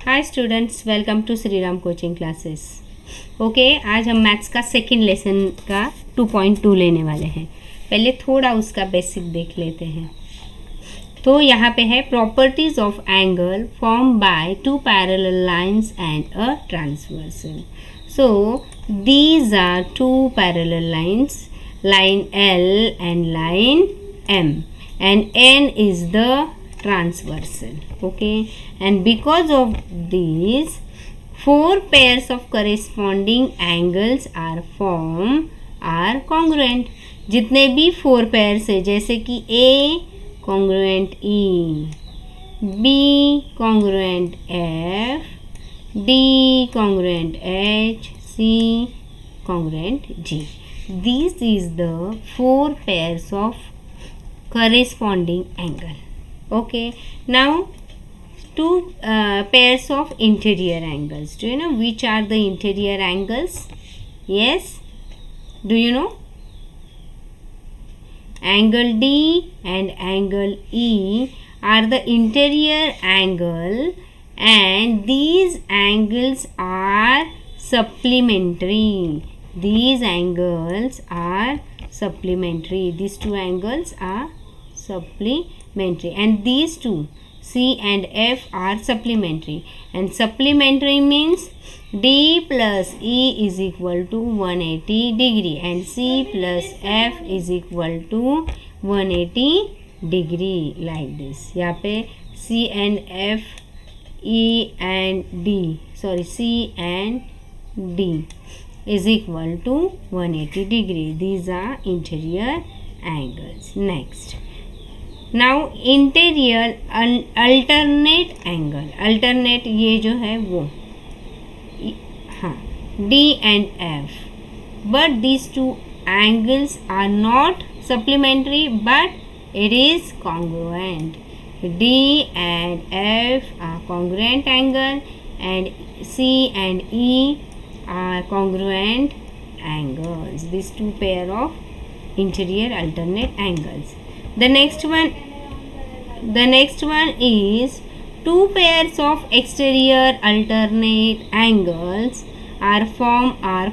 Hi students, welcome to Shri Ram coaching classes. Okay, आज हम maths का सेकेंड लेसन का 2.2 लेने वाले हैं। पहले थोड़ा उसका बेसिक देख लेते हैं। तो यहाँ पे है properties of angle form by two parallel lines and a transversal. So these are two parallel lines, line L and line M, and N is the transversal. Okay, and because of these, four pairs of corresponding angles are congruent. जितने भी four pairs है, जैसे कि A congruent E, B congruent F, D congruent H, C congruent G. This is the four pairs of corresponding angle. Okay, now two pairs of interior angles. Do you know which are the interior angles? Yes, do you know? Angle D and angle E are the interior angle, and these angles are supplementary. These angles are supplementary. These two angles are supplementary, and these two C and F are supplementary. And supplementary means D plus E is equal to 180 degree, and C plus F is equal to 180 degree, like this. यहाँ पे C and F, E and D, C and D is equal to 180 degree. These are interior angles. Next, now interior alternate angle. Alternate ये जो है वो, हाँ, D and F. But these two angles are not supplementary, but it is congruent. D and F are congruent angle, and C and E are congruent angles. These two pair of interior alternate angles. The next one is two pairs of exterior alternate angles are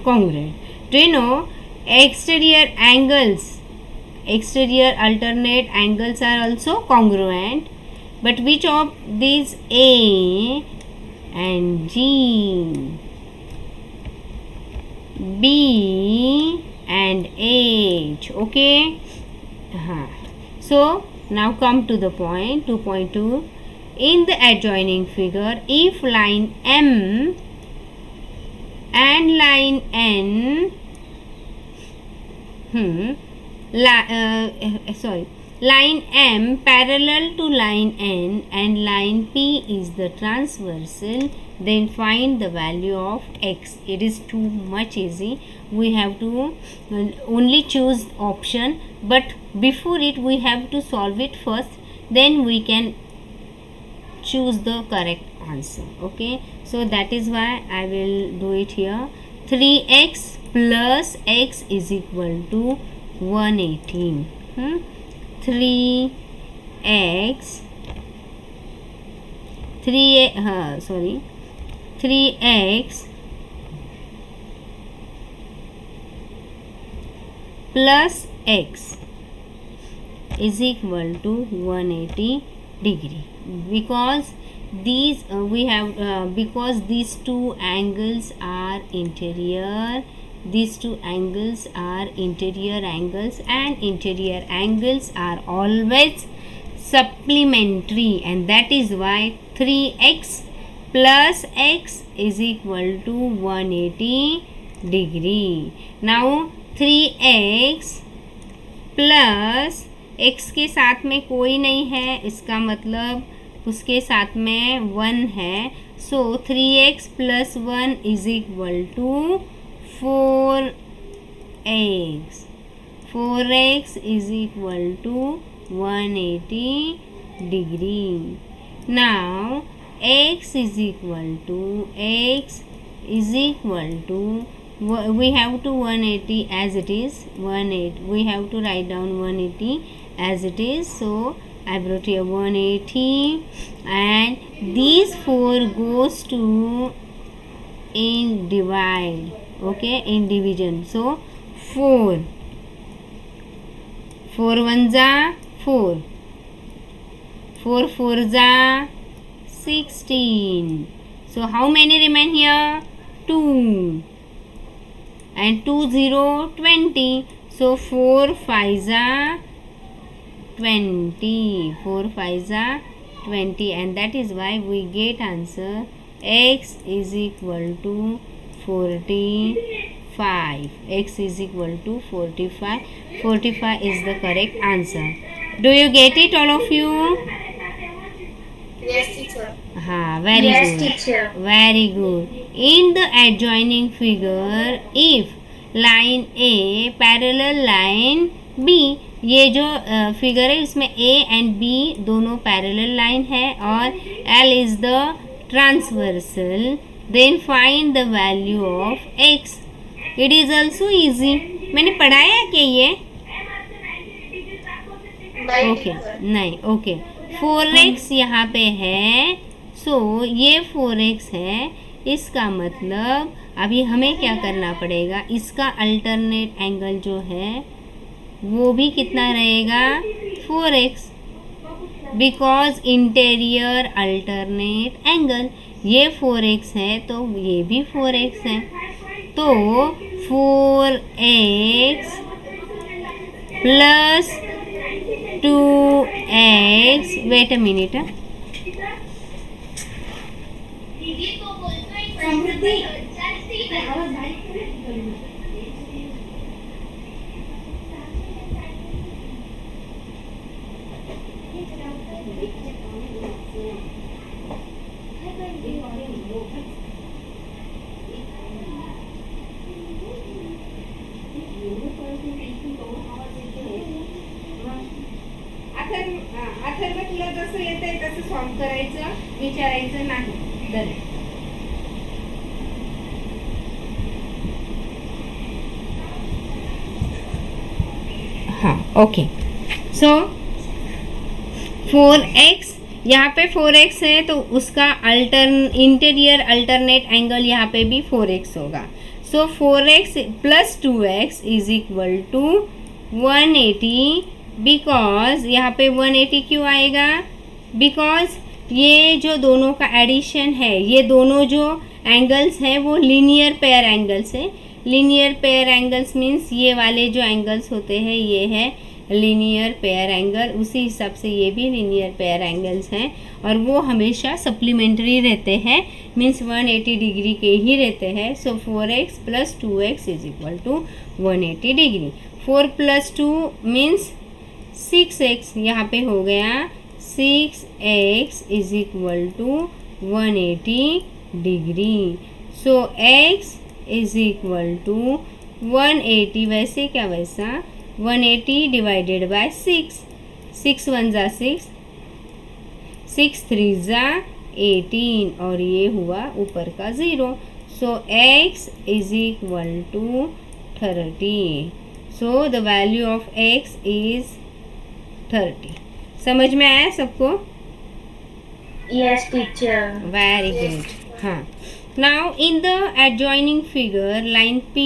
congruent. Do you know exterior alternate angles are also congruent, but which of these? A and G, B and H. Okay, so now come to the point 2.2. In the adjoining figure, if line M and line N line M parallel to line N and line P is the transversal, then find the value of X. It is too much easy. We have to only choose option, but before it we have to solve it first, then we can choose the correct answer. Okay, so that is why I will do it here. 3x plus x is equal to 118. 3x 3x plus x is equal to 180 degree, because these because these two angles are interior. These two angles are interior angles, and interior angles are always supplementary, and that is why 3x plus x is equal to 180 degree. Now 3x plus x के साथ में कोई नहीं है, इसका मतलब उसके साथ में 1 है. So 3x plus 1 is equal to 4x. 4x is equal to 180 degree. Now x is equal to we have to 180 as it is. We have to write down 180 as it is. So I brought here 180, and these 4 goes to in divide, okay, in division. So 4 1 जा 4, 4 4 जा 16. So how many remain here? 2, and 2 0 20. So 4 5 जा 20, 4 5 जा 20, and that is why we get answer x is equal to 45. X is equal to 45. 45 is the correct answer. Do you get it, all of you? Yes, teacher. हाँ, very Yes, good. teacher. Very good. In the adjoining figure, if line A parallel line B, ये जो figure है इसमें A and B दोनों parallel line है और L is the transversal, then find the value of x. It is also easy. मैंने पढ़ाया क्या ये? ओके, नहीं, ओके. 4x यहाँ पे है, सो ये 4x है. इसका मतलब अभी हमें क्या करना पड़ेगा, इसका अल्टरनेट एंगल जो है वो भी कितना रहेगा? 4x, because interior alternate angle. ये 4x है तो ये भी 4x है, तो 4x plus 2x, wait a minute. Atharva तुला जसं येतंय तसं सॉल्व करायचं, विचारायचं नाही. डन. हाँ, ओके. सो 4x, यहाँ पे 4x है तो उसका इंटीरियर अल्टरनेट एंगल यहाँ पे भी 4x होगा. So 4x plus 2x is equal to 180. Because यहाँ पे 180 क्यों आएगा? बिकॉज ये जो दोनों का एडिशन है, ये दोनों जो एंगल्स हैं वो लीनियर पेयर एंगल्स हैं. लीनियर पेयर एंगल्स मीन्स ये वाले जो एंगल्स होते हैं ये है लीनियर पेयर एंगल, उसी हिसाब से ये भी लीनियर पेयर एंगल्स हैं और वो हमेशा सप्लीमेंट्री रहते हैं, मीन्स 180 डिग्री के ही रहते हैं. So 4x plus 2x is equal to 180 degree. 4 plus 2 means 6x, यहाँ पे हो गया 6x is equal to 180 degree. So x is equal to 180, वैसे क्या वैसा 180 डिवाइडेड बाय 6. 6 1 जा 6, 6 3 जा 18 और ये हुआ ऊपर का 0. So x is equal to 30. So the value of x is 30. समझ में आया सबको? Yes, teacher. Very good. हाँ, now in the adjoining figure line P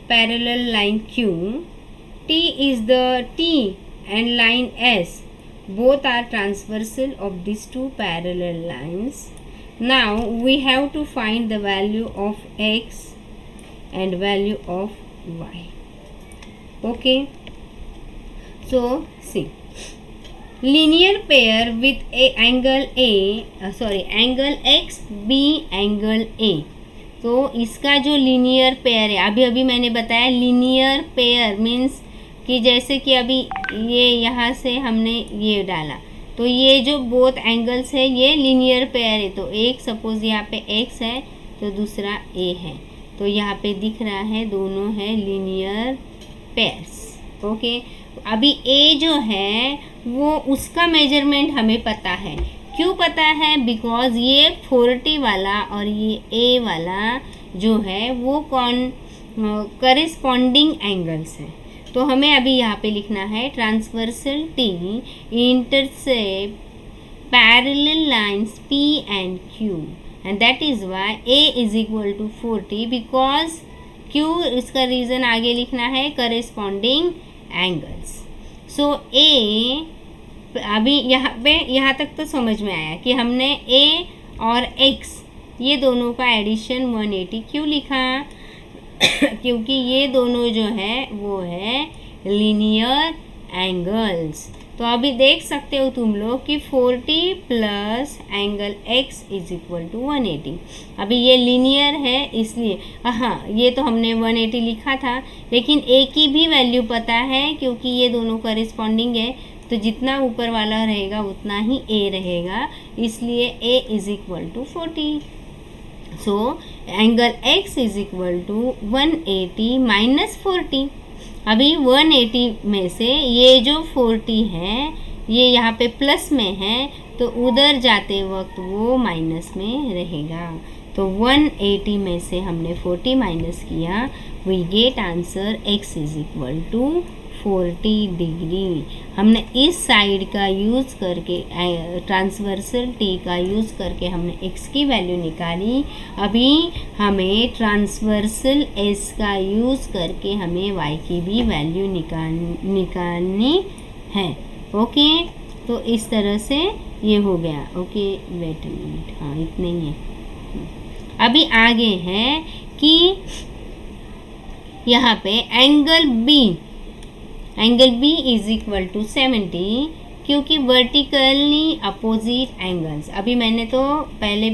parallel line Q, T is the T and line S both are transversal of these two parallel lines. Now we have to find the value of x and value of y. Okay, so see, linear pair with a angle angle x b angle a. तो इसका जो linear pair है, अभी अभी मैंने बताया linear pair means कि जैसे कि अभी ये यहाँ से हमने ये डाला तो ये जो बोथ एंगल्स है ये लीनियर पेयर है. तो एक सपोज यहाँ पे x है तो दूसरा a है, तो यहाँ पे दिख रहा है दोनों है लीनियर पेयर्स. ओके, अभी a जो है वो उसका मेजरमेंट हमें पता है. क्यों पता है? बिकॉज ये 40 वाला और ये a वाला जो है वो कॉरेस्पॉन्डिंग एंगल्स हैं. तो हमें अभी यहाँ पे लिखना है transversal T intercept parallel lines P and Q, and that is why A is equal to 40 because Q, इसका रीज़न आगे लिखना है corresponding angles. So A, अभी यहाँ तक तो समझ में आया कि हमने A और X ये दोनों का एडिशन 180 क्यों लिखा क्योंकि ये दोनों जो है वो है लीनियर एंगल्स। तो अभी देख सकते हो तुम लोग कि 40 plus angle x is equal to 180। अभी ये लीनियर है इसलिए हाँ ये तो हमने 180 लिखा था, लेकिन a की भी वैल्यू पता है क्योंकि ये दोनों करेस्पॉन्डिंग है, तो जितना ऊपर वाला रहेगा उतना ही a रहेगा, इसलिए a is equal to 40। So angle x is equal to 180 minus 40। अभी 180 में से ये जो 40 है ये यहाँ पे प्लस में है, तो उधर जाते वक्त वो माइनस में रहेगा। तो 180 में से हमने 40 माइनस किया, we get answer x is equal to 40 degree. हमने इस साइड का यूज़ करके ट्रांसवर्सल टी का यूज़ करके हमने x की वैल्यू निकाली। अभी हमें ट्रांसवर्सल s का यूज़ करके हमें y की भी वैल्यू निकालनी है। ओके, तो इस तरह से ये हो गया। ओके वेट मिनट, हाँ इतने ही है। अभी आगे है कि यहाँ पे angle B is equal to 70 क्योंकि वर्टिकली अपोजिट एंगल्स। अभी मैंने तो पहले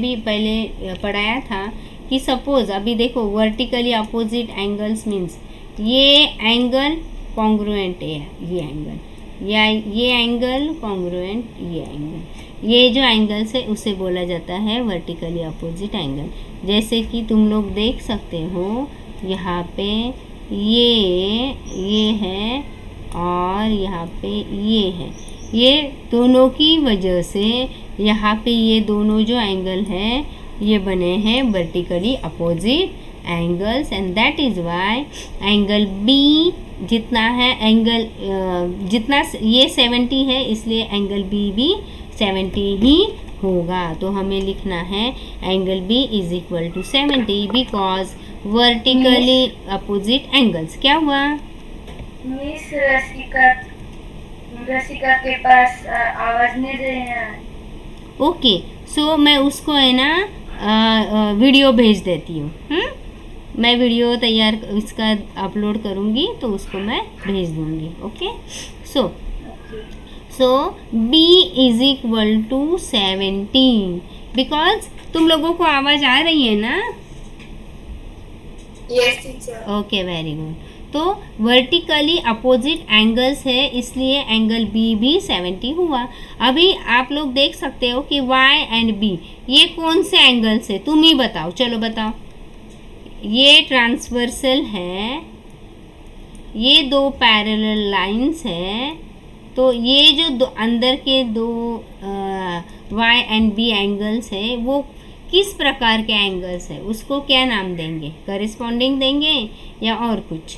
पढ़ाया था कि सपोज अभी देखो वर्टिकली अपोजिट एंगल्स मीन्स ये एंगल कॉन्ग्रुएंट है, ये एंगल या ये एंगल कॉन्ग्रुएंट ये एंगल, ये जो एंगल्स है उसे बोला जाता है वर्टिकली अपोजिट एंगल। जैसे कि तुम लोग देख सकते हो यहाँ पे ये है और यहाँ पे ये है, ये दोनों की वजह से यहाँ पे ये दोनों जो एंगल है ये बने हैं vertically opposite angles, and that is why angle B जितना है एंगल जितना ये 70 है इसलिए एंगल B भी 70 ही होगा। तो हमें लिखना है angle B is equal to 70 because vertically opposite angles. क्या हुआ मिस? रसिका के पास आवाज नहीं दे रहे हैं। ओके, सो मैं उसको है ना वीडियो भेज देती हूँ। मैं वीडियो तैयार इसका अपलोड करूँगी तो उसको मैं भेज दूँगी। Okay, so B is equal to 70 because तुम लोगों को आवाज़ आ रही है ना? Yes teacher. Okay very good. तो वर्टिकली अपोजिट एंगल्स है इसलिए एंगल B भी 70 हुआ। अभी आप लोग देख सकते हो कि Y एंड B ये कौन से एंगल्स है, तुम ही बताओ, चलो बताओ। ये ट्रांसवर्सल है, ये दो पैरेलल लाइंस है, तो ये जो अंदर के दो Y एंड B एंगल्स है वो किस प्रकार के एंगल्स है, उसको क्या नाम देंगे? करेस्पॉन्डिंग देंगे या और कुछ?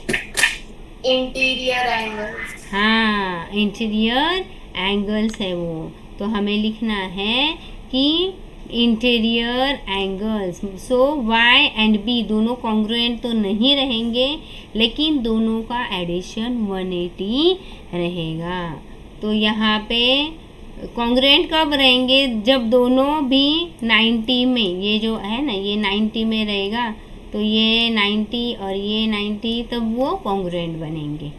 Interior angles. हाँ, इंटीरियर एंगल्स है वो। तो हमें लिखना है कि interior angles. So Y and B दोनों कॉन्ग्रुएंट तो नहीं रहेंगे, लेकिन दोनों का एडिशन 180 रहेगा। तो यहाँ पे कॉन्ग्रुएंट कब रहेंगे? जब दोनों भी 90 में, ये जो है ना ये 90 में रहेगा, तो ये 90 और ये 90, तब वो कॉन्ग्रुएंट बनेंगे।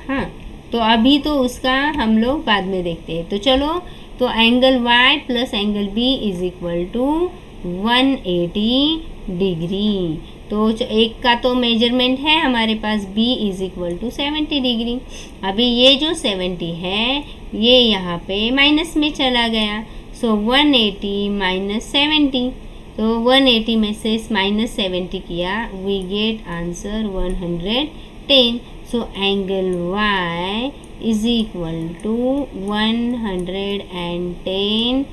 हाँ, तो अभी तो उसका हम लोग बाद में देखते हैं। तो चलो, तो angle Y plus angle B is equal to 180 degree. तो एक का तो मेजरमेंट है हमारे पास, B is equal to 70 degree. अभी ये जो 70 है ये यहाँ पे माइनस में चला गया, सो 180 माइनस 70, तो 180 में से माइनस 70 किया, we get answer 110। So angle Y is equal to 110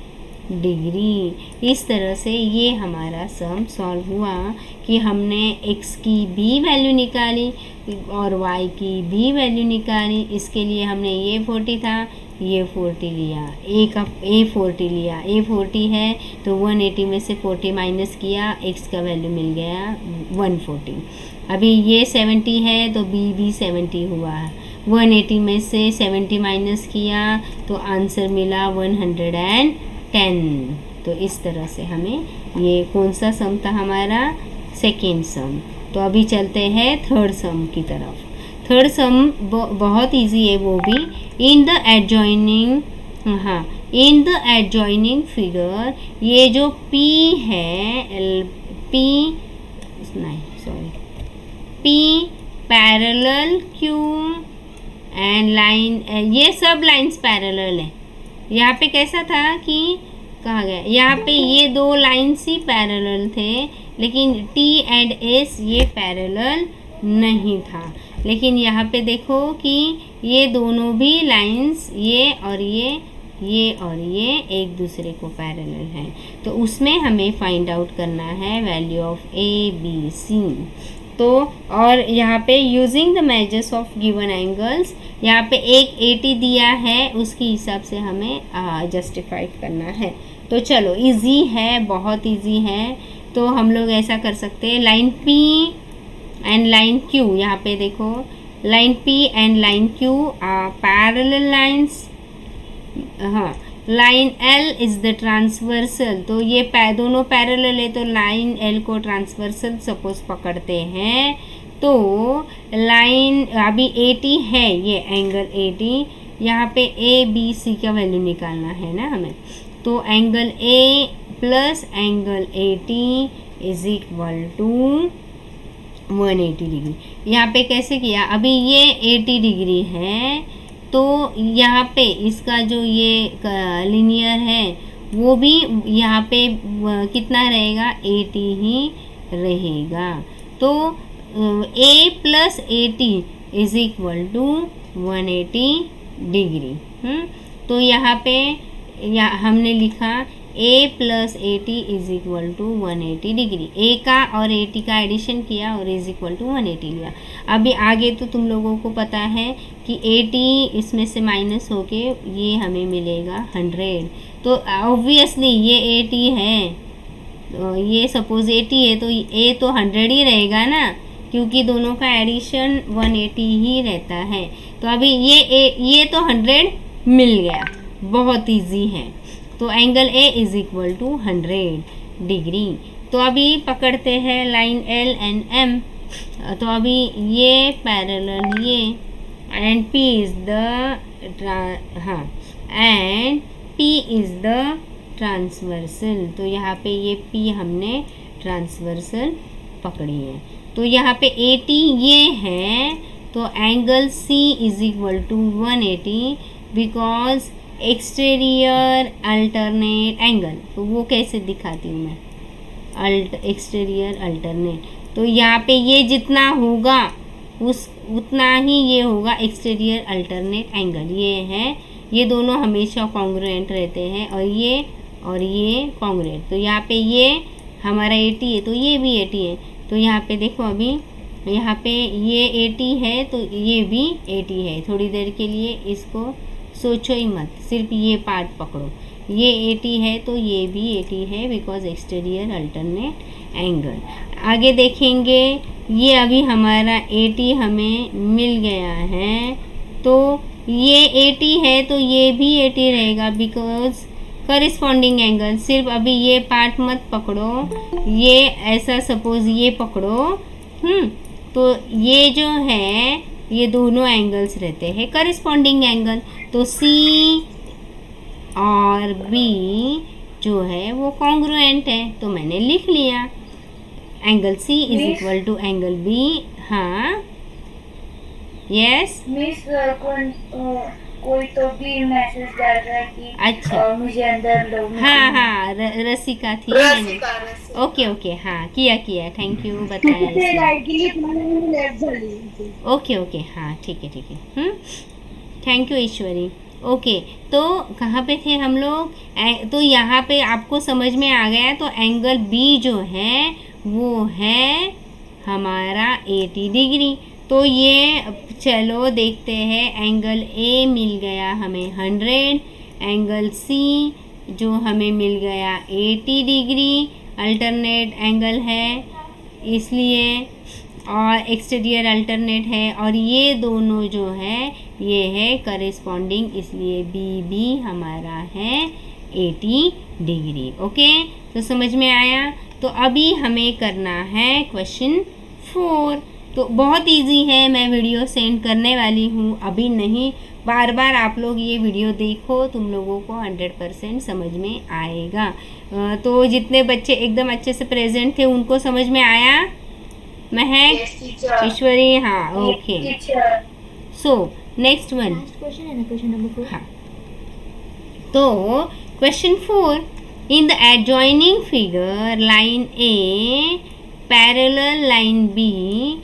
degree. इस तरह से ये हमारा सम सॉल्व हुआ कि हमने x की भी वैल्यू निकाली और y की भी वैल्यू निकाली। इसके लिए हमने ये 40 था, ये 40 लिया, a 40 लिया, a 40 है तो 180 में से 40 माइनस किया, x का वैल्यू मिल गया 140। अभी ये 70 है तो b भी 70 हुआ, 180 में से 70 माइनस किया तो आंसर मिला 110। तो इस तरह से हमें ये कौन सा सम था हमारा, सेकेंड सम। तो अभी चलते हैं थर्ड सम की तरफ। थर्ड सम बहुत इजी है वो भी। इन द एडजॉइनिंग, हाँ, इन द एडजॉइनिंग फिगर, ये जो P है, P parallel Q and line, ये सब लाइंस पैरेलल है। यहाँ पे कैसा था कि कहा गया, यहाँ पे ये दो लाइंस ही पैरेलल थे, लेकिन T एंड S ये पैरेलल नहीं था। लेकिन यहाँ पे देखो कि ये दोनों भी लाइंस, ये और ये एक दूसरे को पैरेलल हैं। तो उसमें हमें फाइंड आउट करना है वैल्यू ऑफ ABC। तो और यहाँ पे using the measures of given angles, यहाँ पे एक 80 दिया है, उसके हिसाब से हमें जस्टिफाई करना है। तो चलो, इजी है, बहुत इजी है। तो हम लोग ऐसा कर सकते हैं, line P and line Q, यहाँ पे देखो line P and line Q are parallel lines. हाँ, line L is the transversal, तो ये दोनों पैरेलल है, तो लाइन L को ट्रांसवर्सल सपोज पकड़ते हैं। तो लाइन अभी 80 है, ये एंगल 80, यहाँ पे ABC का वैल्यू निकालना है ना हमें। तो angle A plus angle 80 is equal to 180 degree. यहाँ पे कैसे किया, अभी ये 80 डिग्री है, तो यहाँ पे इसका जो ये लीनियर है वो भी यहाँ पे कितना रहेगा, 80 ही रहेगा। तो A plus 80 is equal to 180 degree. तो यहाँ पे हमने लिखा A plus 80 is equal to 180 degree. A का और 80 का एडिशन किया और इज इक्वल टू 180 लिया। अभी आगे तो तुम लोगों को पता है कि 80 इसमें से माइनस होके ये हमें मिलेगा 100। तो ऑब्वियसली ये 80 है, तो ये सपोज 80 है तो A तो 100 ही रहेगा ना, क्योंकि दोनों का एडिशन 180 ही रहता है। तो अभी ये तो 100 मिल गया, बहुत इजी है। तो angle A is equal to 100 degree. तो अभी पकड़ते हैं लाइन L एंड M। तो अभी ये पैरेलल ये, and P is the end P is the transversal. तो यहाँ पे ये P हमने ट्रांसवर्सल पकड़ी है। तो यहाँ पे 80 ये है, तो angle C is equal to 180 because exterior alternate angle. तो वो कैसे दिखाती हूँ मैं, एक्सटीरियर अल्टरनेट। तो यहाँ पे ये जितना होगा उतना ही ये होगा एक्सटीरियर अल्टरनेट एंगल। ये है, ये दोनों हमेशा कॉन्ग्रुएंट रहते हैं और ये कॉन्ग्रुएंट। तो यहाँ पे ये हमारा 80 है तो ये भी 80 है। तो यहाँ पे देखो, अभी यहाँ पे ये 80 है तो ये भी 80 है। थोड़ी देर के लिए इसको सोचो ही मत, सिर्फ ये पार्ट पकड़ो। ये 80 है तो ये भी 80 है बिकॉज एक्सटीरियर अल्टरनेट एंगल। आगे देखेंगे, ये अभी हमारा 80 हमें मिल गया है, तो ये 80 है तो ये भी 80 रहेगा बिकॉज करिस्पॉन्डिंग एंगल। सिर्फ अभी ये पार्ट मत पकड़ो, ये ऐसा सपोज ये पकड़ो, तो ये जो है ये दोनों एंगल्स रहते हैं करिस्पॉन्डिंग एंगल। तो C और B जो है वो कॉन्ग्रुएंट है, तो मैंने लिख लिया angle C is equal to angle B। हाँ, यस मिस, कोई तो भी मैसेज डाल रहा है कि अच्छा, मुझे अंदर लो। हाँ, रसिका थी मैंने। ओके, हाँ, किया, थैंक यू बताया। ओके, हाँ, ठीक है। Thank you Ishwari. ओके, तो कहाँ पे थे हम लोग? तो यहाँ पे आपको समझ में आ गया। तो एंगल बी जो है वो है हमारा 80 डिग्री। तो ये चलो देखते हैं, एंगल ए मिल गया हमें 100, एंगल सी जो हमें मिल गया 80 डिग्री, अल्टरनेट एंगल है इसलिए, और एक्सटीरियर अल्टरनेट है, और ये दोनों जो है ये है करेस्पॉन्डिंग, इसलिए बी भी हमारा है 80 डिग्री। ओके, तो समझ में आया। तो अभी हमें करना है क्वेश्चन 4। तो बहुत इजी है, मैं वीडियो सेंड करने वाली हूँ, अभी नहीं, बार बार आप लोग ये वीडियो देखो, तुम लोगों को 100% समझ में आएगा। तो जितने बच्चे एकदम अच्छे से प्रेजेंट थे उनको समझ में आया? महक, Yes, teacher. ईश्वरी, हाँ, okay. Yes, teacher. So next one, question है ना, क्वेश्चन नंबर 4। हाँ, तो question 4, in the adjoining figure line A parallel line B,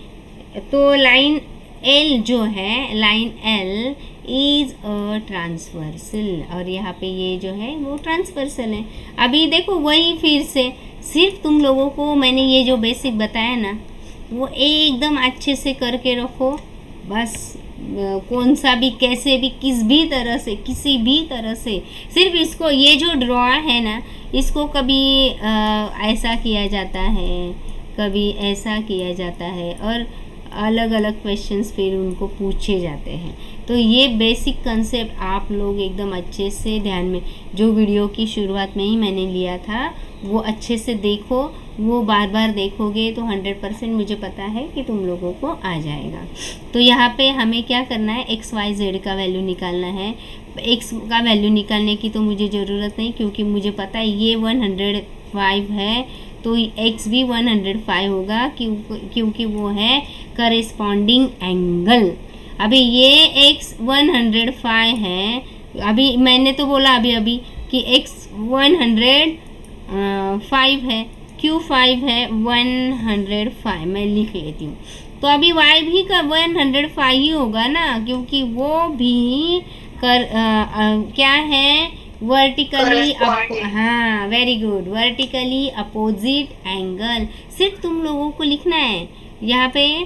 तो लाइन एल जो है, line L is a transversal, और यहाँ पे ये जो है वो ट्रांसवर्सल है। अभी देखो वही फिर से, सिर्फ तुम लोगों को मैंने ये जो बेसिक बताया ना वो एकदम अच्छे से करके रखो बस। कौन सा भी, कैसे भी, किस भी तरह से, किसी भी तरह से, सिर्फ इसको, ये जो ड्रॉ है ना, इसको कभी ऐसा किया जाता है, कभी ऐसा किया जाता है, और अलग अलग क्वेश्चंस फिर उनको पूछे जाते हैं। तो ये बेसिक कंसेप्ट आप लोग एकदम अच्छे से ध्यान में, जो वीडियो की शुरुआत में ही मैंने लिया था वो अच्छे से देखो, वो बार बार देखोगे तो 100% मुझे पता है कि तुम लोगों को आ जाएगा। तो यहाँ पे हमें क्या करना है, एक्स वाई जेड का वैल्यू निकालना है। एक्स का वैल्यू निकालने की तो मुझे ज़रूरत नहीं, क्योंकि मुझे पता है ये 105 है, तो x भी 105 होगा, क्योंकि वो है करेस्पॉन्डिंग एंगल। अभी ये x 105 है, अभी मैंने तो बोला अभी कि x 105 है, q 5 है, 105 मैं लिख लेती हूँ। तो अभी y भी का 105 ही होगा ना, क्योंकि वो भी क्या है, वर्टिकली, हाँ very good, vertically opposite angle. सिर्फ तुम लोगों को लिखना है यहाँ पे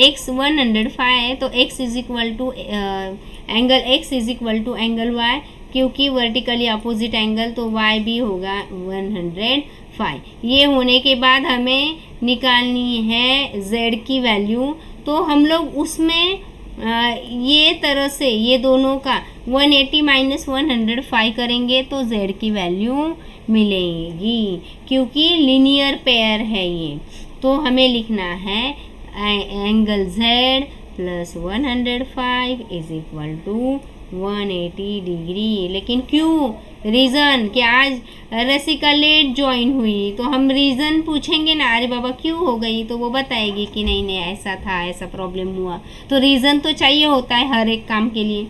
x 105 है, तो x is equal to angle x is equal to angle y, क्योंकि वर्टिकली अपोजिट एंगल, तो y भी होगा 105। ये होने के बाद हमें निकालनी है z की वैल्यू। तो हम लोग उसमें ये तरह से ये दोनों का 180 माइनस 105 करेंगे तो z की वैल्यू मिलेगी, क्योंकि लीनियर पेयर है ये। तो हमें लिखना है angle z plus 105 is equal to 180 degree. लेकिन क्यों, रीज़न कि आज रसिका लेट ज्वाइन हुई, तो हम रीज़न पूछेंगे ना, अरे बाबा क्यों हो गई, तो वो बताएगी कि नहीं ऐसा था, ऐसा प्रॉब्लम हुआ। तो रीज़न तो चाहिए होता है हर एक काम के लिए।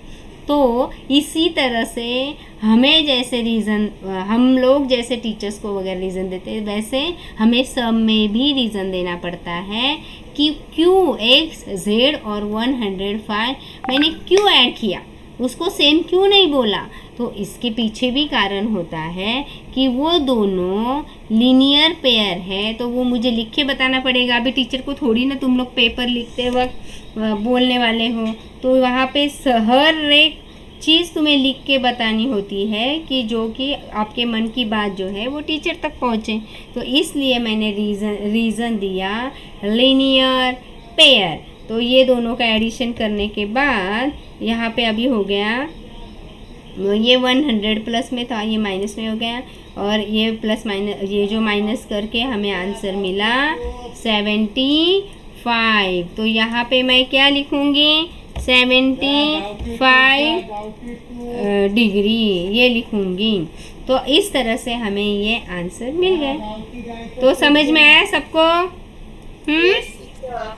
तो इसी तरह से हमें जैसे रीज़न, हम लोग जैसे टीचर्स को वगैरह रीज़न देते हैं, वैसे हमें सब में भी रीज़न देना पड़ता है कि क्यों x z और 105 मैंने क्यों ऐड किया, उसको सेम क्यों नहीं बोला। तो इसके पीछे भी कारण होता है कि वो दोनों लीनियर पेयर है, तो वो मुझे लिख के बताना पड़ेगा। अभी टीचर को थोड़ी ना तुम लोग पेपर लिखते वक्त बोलने वाले हो, तो वहाँ पे हर एक चीज़ तुम्हें लिख के बतानी होती है कि जो कि आपके मन की बात जो है वो टीचर तक पहुँचे। तो इसलिए मैंने रीज़न दिया लीनियर पेयर। तो ये दोनों का एडिशन करने के बाद यहाँ पे अभी हो गया, ये 100 प्लस में था, ये माइनस में हो गया, और ये प्लस माइनस, ये जो माइनस करके हमें आंसर मिला 75। तो यहाँ पे मैं क्या लिखूँगी, 75 डिग्री ये लिखूँगी। तो इस तरह से हमें ये आंसर मिल गए। तो समझ में आया सबको?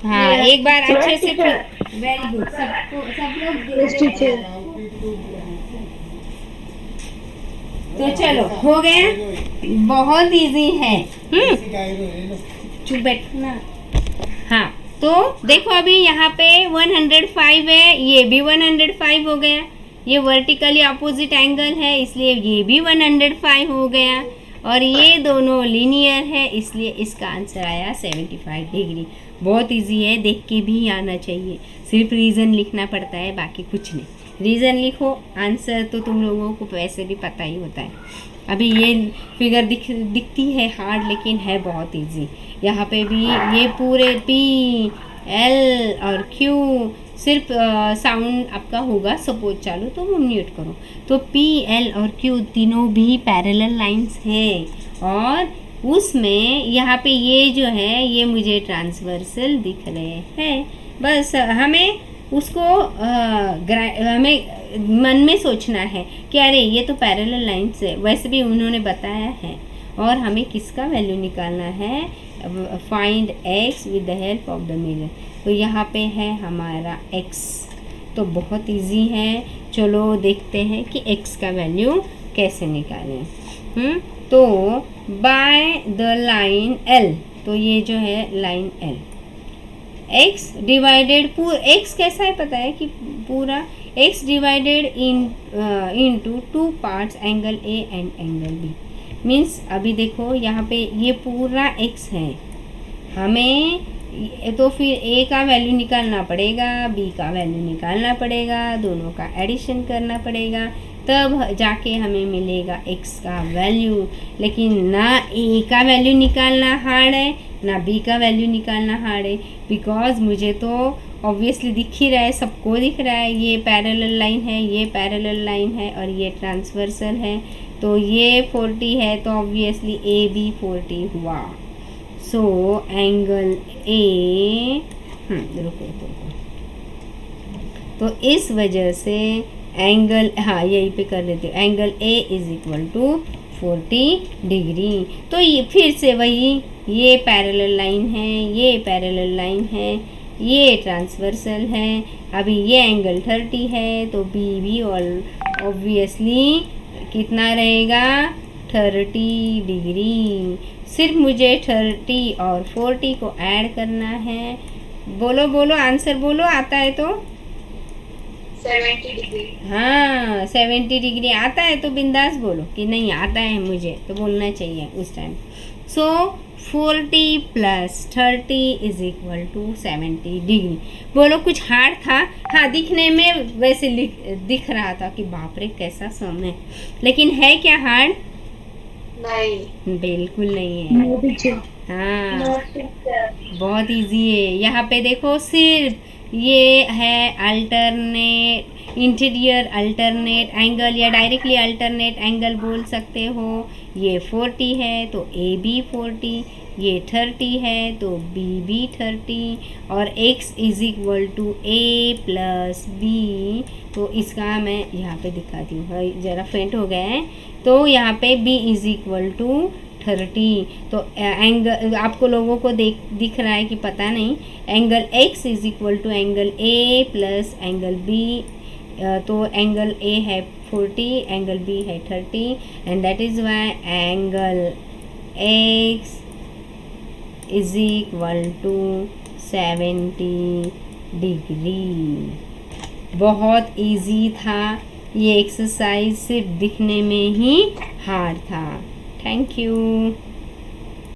हाँ, एक बार अच्छे से, वेरी गुड, सब लोग। तो चलो हो गया, बहुत इजी है। चुप बैठना। हाँ, तो देखो अभी यहाँ पे 105 है, ये भी 105 हो गया, ये वर्टिकली अपोजिट एंगल है इसलिए ये भी 105 हो गया, और ये दोनों लीनियर है इसलिए इसका आंसर आया 75 डिग्री। बहुत इजी है, देख के भी आना चाहिए, सिर्फ रीज़न लिखना पड़ता है, बाकी कुछ नहीं। रीज़न लिखो, आंसर तो तुम लोगों को वैसे भी पता ही होता है। अभी ये फिगर दिखती है हार्ड, लेकिन है बहुत इजी। यहाँ पे भी ये पूरे पी एल और क्यू, सिर्फ साउंड आपका होगा सपोज चालू, तो वो म्यूट करो। तो पी एल और क्यू तीनों भी पैरेलल लाइंस हैं, और उसमें यहाँ पे ये जो है ये मुझे ट्रांसवर्सल दिख रहे हैं। बस हमें उसको हमें मन में सोचना है कि अरे ये तो पैरेलल लाइंस है, वैसे भी उन्होंने बताया है, और हमें किसका वैल्यू निकालना है, find x with the help of the mirror. तो यहाँ पे है हमारा x, तो बहुत इजी है। चलो देखते हैं कि x का वैल्यू कैसे निकालें। तो बाय द लाइन L, तो ये जो है line L, x divided x कैसा है पता है कि पूरा x divided into two parts angle A and angle B। Means अभी देखो यहाँ पे ये पूरा x है, हमें तो फिर a का वैल्यू निकालना पड़ेगा, b का वैल्यू निकालना पड़ेगा, दोनों का एडिशन करना पड़ेगा, तब जाके हमें मिलेगा x का वैल्यू। लेकिन ना a का वैल्यू निकालना हार्ड है, ना b का वैल्यू निकालना हार्ड है, बिकॉज मुझे तो ऑब्वियसली दिख ही रहा है, सबको दिख रहा है, ये पैरेलल लाइन है, ये पैरेलल लाइन है, और ये ट्रांसवर्सल है। तो ये 40 है, तो ऑब्वियसली ए भी 40 हुआ। सो एंगल ए, रुको, तो इस वजह से एंगल, हाँ यहीं पे कर देते हो, angle A is equal to 40 degree. तो ये फिर से वही, ये पैरेलल लाइन है, ये पैरेलल लाइन है, ये ट्रांसवर्सल है। अभी ये एंगल 30 है, तो बी भी ऑब्वियसली कितना रहेगा, 30 डिग्री। सिर्फ मुझे 30 और 40 को ऐड करना है। बोलो बोलो, आंसर बोलो, आता है तो 70 डिग्री। हाँ 70 डिग्री आता है तो बिंदास बोलो कि नहीं आता है, मुझे तो बोलना चाहिए उस time. So 40 plus 30 is equal to 70 degree. बोलो कुछ हार्ड था? हाँ दिखने में वैसे दिख रहा था कि बाप रे कैसा सम है, लेकिन है क्या हार्ड? नहीं, बिल्कुल नहीं है। हाँ बहुत इजी है। यहाँ पे देखो सिर्फ ये है अल्टरनेट, इंटीरियर अल्टरनेट एंगल या डायरेक्टली अल्टरनेट एंगल बोल सकते हो। ये 40 है तो ए बी 40, ये 30 है तो बी भी 30, और x is equal to A plus B. तो इसका मैं यहाँ पे दिखाती हूँ, ज़रा फेंट हो गया है। तो यहाँ पे b इज इक्वल टू 30। तो एंगल आपको लोगों को दिख रहा है कि पता नहीं, angle x is equal to angle a plus angle b। तो एंगल a है 40, एंगल b है 30, and that is why angle x is equal to 70 degree. बहुत इजी था ये एक्सरसाइज, सिर्फ दिखने में ही हार्ड था। Thank you.